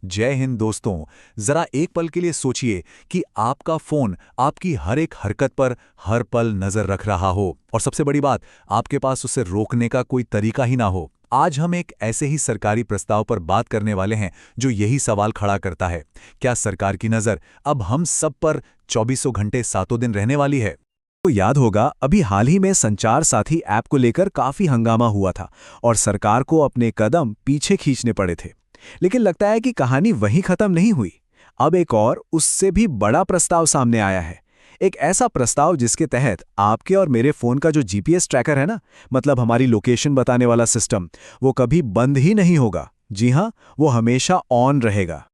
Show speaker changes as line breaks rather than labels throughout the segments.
जय हिंद दोस्तों। जरा एक पल के लिए सोचिए कि आपका फोन आपकी हर एक हरकत पर हर पल नजर रख रहा हो और सबसे बड़ी बात, आपके पास उसे रोकने का कोई तरीका ही ना हो। आज हम एक ऐसे ही सरकारी प्रस्ताव पर बात करने वाले हैं जो यही सवाल खड़ा करता है। क्या सरकार की नजर अब हम सब पर चौबीसों घंटे सातों दिन रहने वाली है?
तो याद होगा, अभी हाल ही में संचार साथी ऐप को लेकर काफी हंगामा हुआ था और सरकार को अपने कदम पीछे खींचने पड़े थे। लेकिन लगता है कि कहानी वहीं खत्म नहीं हुई। अब एक और उससे भी बड़ा प्रस्ताव सामने आया है। एक ऐसा प्रस्ताव जिसके तहत आपके और मेरे फोन का जो जीपीएस ट्रैकर है ना, मतलब हमारी लोकेशन बताने वाला सिस्टम, वो कभी बंद ही नहीं होगा। जी हाँ, वो हमेशा ऑन रहेगा।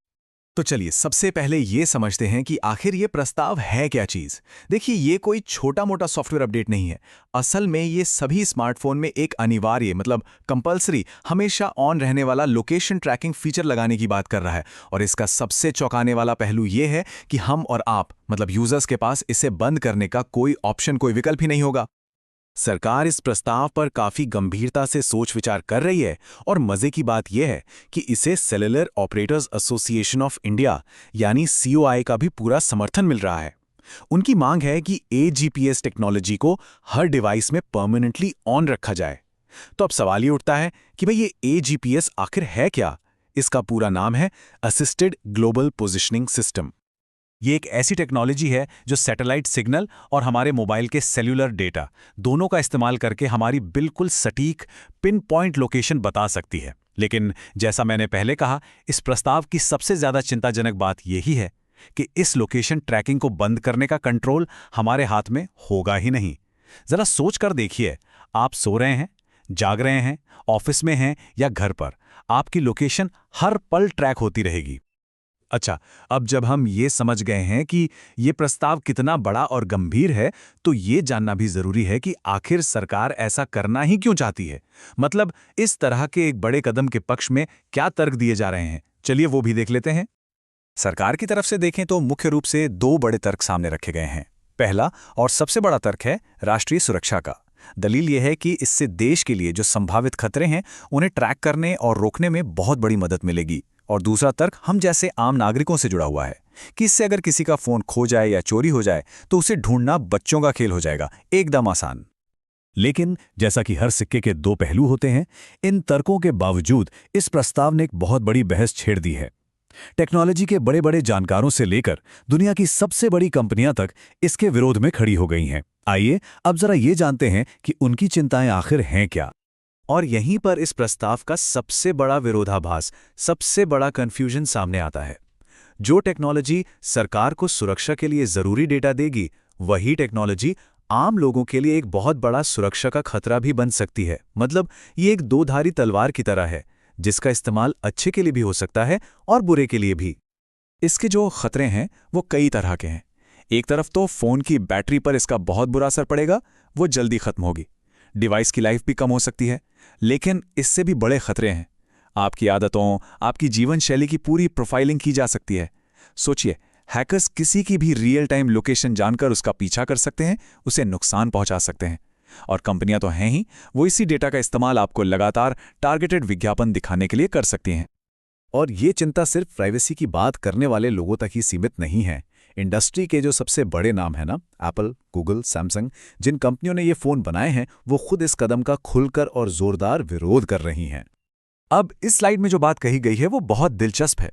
तो चलिए सबसे पहले ये समझते हैं कि आखिर ये प्रस्ताव है क्या चीज़। देखिए, ये कोई छोटा मोटा सॉफ्टवेयर अपडेट नहीं है। असल में ये सभी स्मार्टफोन में एक अनिवार्य, मतलब कंपल्सरी, हमेशा ऑन रहने वाला लोकेशन ट्रैकिंग फीचर लगाने की बात कर रहा है। और इसका सबसे चौंकाने वाला पहलू ये है कि हम और आप, मतलब यूजर्स के पास इसे बंद करने का कोई ऑप्शन, कोई विकल्प ही नहीं होगा।
सरकार इस प्रस्ताव पर काफी गंभीरता से सोच विचार कर रही है और मजे की बात यह है कि इसे cellular operators association of India यानी सीओआई का भी पूरा समर्थन मिल रहा है। उनकी मांग है कि एजीपीएस टेक्नोलॉजी को हर डिवाइस में परमानेंटली ऑन रखा जाए। तो अब सवाल ये उठता है कि भाई, ये एजीपीएस आखिर है क्या? इसका पूरा नाम है असिस्टेड ग्लोबल पोजिशनिंग सिस्टम।
ये एक ऐसी टेक्नोलॉजी है जो सैटेलाइट सिग्नल और हमारे मोबाइल के सेल्यूलर डेटा दोनों का इस्तेमाल करके हमारी बिल्कुल सटीक पिन पॉइंट लोकेशन बता सकती है। लेकिन जैसा मैंने पहले कहा, इस प्रस्ताव की सबसे ज़्यादा चिंताजनक बात यही है कि इस लोकेशन ट्रैकिंग को बंद करने का कंट्रोल हमारे हाथ में होगा ही नहीं। ज़रा सोच कर देखिए, आप सो रहे हैं, जाग रहे हैं, ऑफिस में हैं या घर पर, आपकी लोकेशन हर पल ट्रैक होती रहेगी। अच्छा, अब जब हम ये समझ गए हैं कि ये प्रस्ताव कितना बड़ा और गंभीर है, तो ये जानना भी जरूरी है कि आखिर सरकार ऐसा करना ही क्यों चाहती है। मतलब, इस तरह के एक बड़े कदम के पक्ष में क्या तर्क दिए जा रहे हैं, चलिए वो भी देख लेते हैं। सरकार की तरफ से देखें तो मुख्य रूप से दो बड़े तर्क सामने रखे गए हैं। पहला और सबसे बड़ा तर्क है राष्ट्रीय सुरक्षा का। दलील यह है कि इससे देश के लिए जो संभावित खतरे हैं, उन्हें ट्रैक करने और रोकने में बहुत बड़ी मदद मिलेगी। और दूसरा तर्क हम जैसे आम नागरिकों से जुड़ा हुआ है कि इससे अगर किसी का फोन खो जाए या चोरी हो जाए तो उसे ढूंढना बच्चों का खेल हो जाएगा, एकदम आसान।
लेकिन जैसा कि हर सिक्के के दो पहलू होते हैं, इन तर्कों के बावजूद इस प्रस्ताव ने एक बहुत बड़ी बहस छेड़ दी है। टेक्नोलॉजी के बड़े बड़े जानकारों से लेकर दुनिया की सबसे बड़ी कंपनियां तक इसके विरोध में खड़ी हो गई हैं। आइए अब जरा ये जानते हैं कि उनकी चिंताएं आखिर हैं क्या।
और यहीं पर इस प्रस्ताव का सबसे बड़ा विरोधाभास, सबसे बड़ा कंफ्यूजन सामने आता है। जो टेक्नोलॉजी सरकार को सुरक्षा के लिए जरूरी डेटा देगी, वही टेक्नोलॉजी आम लोगों के लिए एक बहुत बड़ा सुरक्षा का खतरा भी बन सकती है। मतलब, ये एक दो-धारी तलवार की तरह है, जिसका इस्तेमाल अच्छे के लिए भी हो सकता है और बुरे के लिए भी। इसके जो खतरे हैं वो कई तरह के हैं। एक तरफ तो फोन की बैटरी पर इसका बहुत बुरा असर पड़ेगा, वो जल्दी खत्म होगी। डिवाइस की लाइफ भी कम हो सकती है। लेकिन इससे भी बड़े खतरे हैं। आपकी आदतों, आपकी जीवन शैली की पूरी प्रोफाइलिंग की जा सकती है। सोचिए, हैकर्स किसी की भी रियल टाइम लोकेशन जानकर उसका पीछा कर सकते हैं, उसे नुकसान पहुंचा सकते हैं। और कंपनियां तो हैं ही, वो इसी डेटा का इस्तेमाल आपको लगातार टारगेटेड विज्ञापन दिखाने के लिए कर सकती हैं। और ये चिंता सिर्फ प्राइवेसी की बात करने वाले लोगों तक ही सीमित नहीं है। इंडस्ट्री के जो सबसे बड़े नाम हैं ना, एप्पल, गूगल, सैमसंग, जिन कंपनियों ने ये फोन बनाए हैं, वो खुद इस कदम का खुलकर और जोरदार विरोध कर रही हैं। अब इस स्लाइड में जो बात कही गई है वो बहुत दिलचस्प है।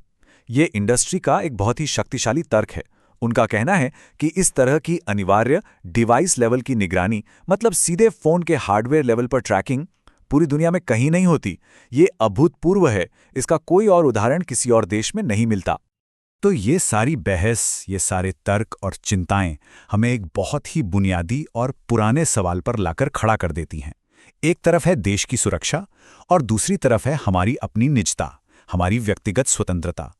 ये इंडस्ट्री का एक बहुत ही शक्तिशाली तर्क है। उनका कहना है कि इस तरह की अनिवार्य डिवाइस लेवल की निगरानी, मतलब सीधे फोन के हार्डवेयर लेवल पर ट्रैकिंग, पूरी दुनिया में कहीं नहीं होती। ये अभूतपूर्व है। इसका कोई और उदाहरण किसी और देश में नहीं मिलता। तो ये सारी बहस, ये सारे तर्क और चिंताएं हमें एक बहुत ही बुनियादी और पुराने सवाल पर लाकर खड़ा कर देती हैं। एक तरफ है देश की सुरक्षा और दूसरी तरफ है हमारी अपनी निजता, हमारी व्यक्तिगत स्वतंत्रता।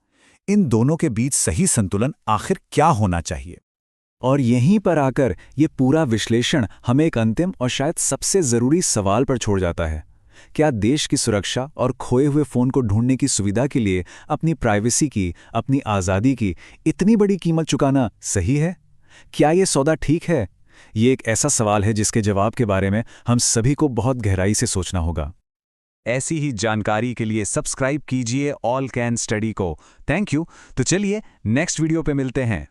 इन दोनों के बीच सही संतुलन आखिर क्या होना चाहिए?
और यहीं पर आकर ये पूरा विश्लेषण हमें एक अंतिम और शायद सबसे जरूरी सवाल पर छोड़ जाता है। क्या देश की सुरक्षा और खोए हुए फोन को ढूंढने की सुविधा के लिए अपनी प्राइवेसी की, अपनी आज़ादी की इतनी बड़ी कीमत चुकाना सही है? क्या ये सौदा ठीक है? ये एक ऐसा सवाल है जिसके जवाब के बारे में हम सभी को बहुत गहराई से सोचना होगा।
ऐसी ही जानकारी के लिए सब्सक्राइब कीजिए ऑल कैन स्टडी को। Thank you. तो चलिए नेक्स्ट वीडियो पे मिलते हैं।